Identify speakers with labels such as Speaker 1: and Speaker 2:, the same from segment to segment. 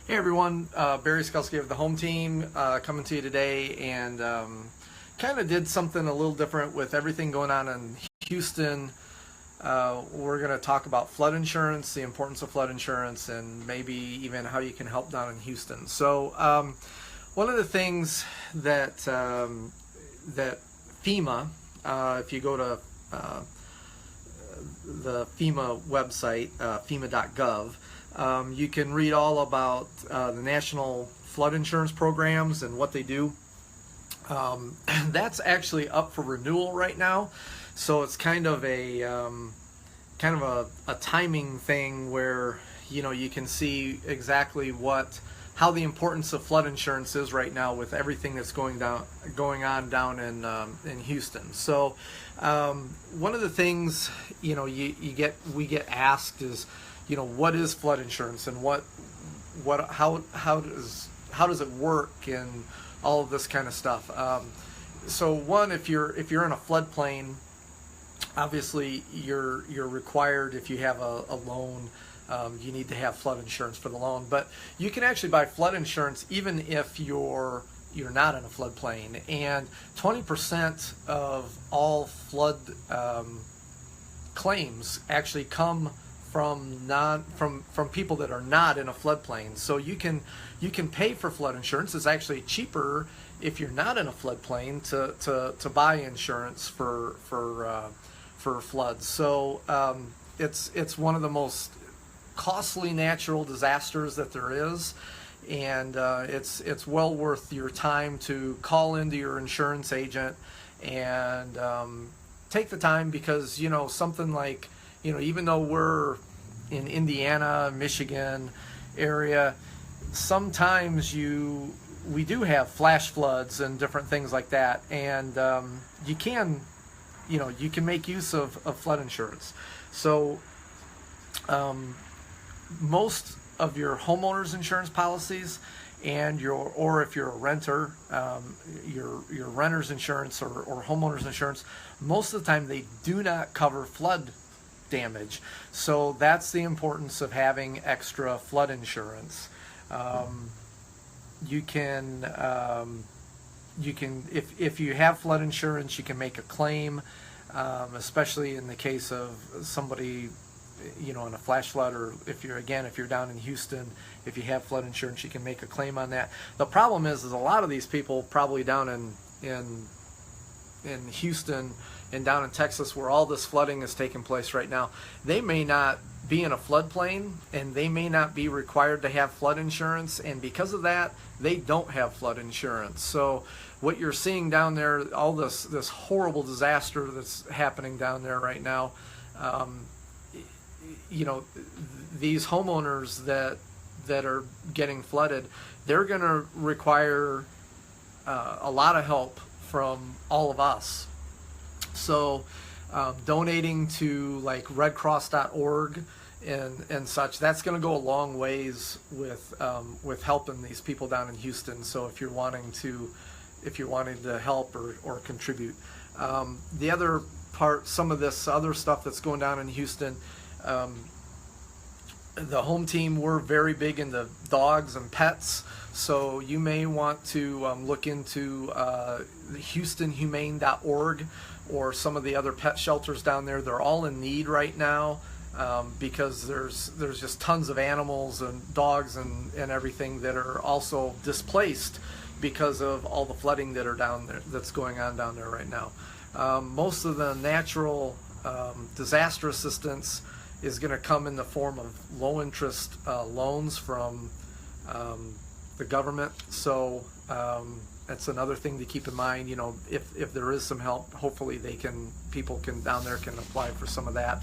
Speaker 1: Hey everyone, Barry Skulski of the Home Team coming to you today, and kind of did something a little different with everything going on in Houston. We're going to talk about flood insurance, the importance of flood insurance, and maybe even how you can help down in Houston. So one of the things that that FEMA, if you go to the FEMA website, FEMA.gov, you can read all about the National Flood Insurance Programs and what they do. That's actually up for renewal right now, so it's kind of a timing thing where you can see exactly how the importance of flood insurance is right now with everything that's going on down in Houston. So one of the things we get asked is, what is flood insurance, and how does it work, and all of this kind of stuff. So one, if you're in a floodplain, obviously you're required, if you have a loan, you need to have flood insurance for the loan. But you can actually buy flood insurance even if you're not in a floodplain, and 20% of all flood claims actually come from people that are not in a floodplain. So you can pay for flood insurance. It's actually cheaper if you're not in a floodplain to buy insurance for floods. So it's one of the most costly natural disasters that there is, and it's well worth your time to call into your insurance agent and take the time, because something like, even though we're in Indiana, Michigan area, sometimes we do have flash floods and different things like that, and you can make use of flood insurance. So most of your homeowners insurance policies and or if you're a renter, your renter's insurance or homeowner's insurance, most of the time they do not cover flood damage. So that's the importance of having extra flood insurance. You can if you have flood insurance, you can make a claim, especially in the case of somebody in a flash flood, or if you're down in Houston, if you have flood insurance, you can make a claim on that. The problem is a lot of these people probably down in Houston and down in Texas, where all this flooding is taking place right now, they may not be in a floodplain, and they may not be required to have flood insurance, and because of that, they don't have flood insurance. So what you're seeing down there, all this horrible disaster that's happening down there right now, these homeowners that are getting flooded, they're going to require a lot of help from all of us. So donating to like redcross.org and such, that's going to go a long ways with helping these people down in Houston. So if you're wanting to help or contribute, the other part, some of this other stuff that's going down in Houston, the Home Team, we're very big into dogs and pets, so you may want to look into HoustonHumane.org or some of the other pet shelters down there. They're all in need right now, because there's just tons of animals and dogs and everything that are also displaced because of all the flooding that's going on down there right now. Most of the natural disaster assistance is going to come in the form of low interest loans from the government. So that's another thing to keep in mind. If there is some help, hopefully people down there can apply for some of that.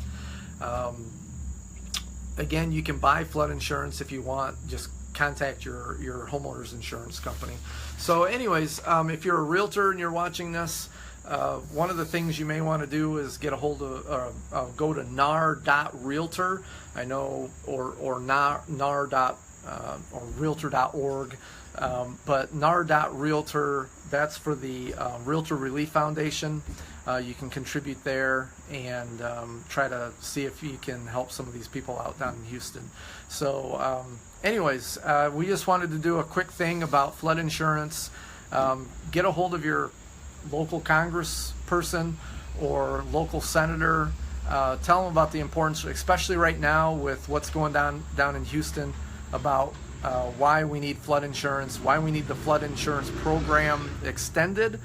Speaker 1: Again, you can buy flood insurance if you want. Just contact your homeowner's insurance company. So anyways, if you're a realtor and you're watching this, one of the things you may want to do is get a hold of, go to nar.realtor, I know, or nar. Or realtor.org, but nar.realtor, that's for the Realtor Relief Foundation. you can contribute there and try to see if you can help some of these people out down in Houston. So anyways, we just wanted to do a quick thing about flood insurance. Get a hold of your local congressperson or local senator. Tell them about the importance, especially right now with what's going down in Houston, about why we need flood insurance, why we need the flood insurance program extended,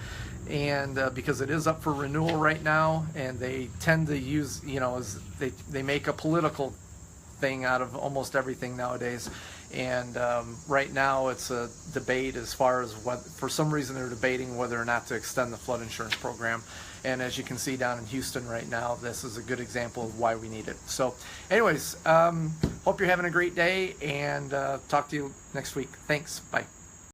Speaker 1: and because it is up for renewal right now, and they tend to use, as they make a political thing out of almost everything nowadays. And right now it's a debate as far as what, for some reason they're debating whether or not to extend the flood insurance program. And as you can see down in Houston right now, this is a good example of why we need it. So anyways, hope you're having a great day, and talk to you next week. Thanks. Bye.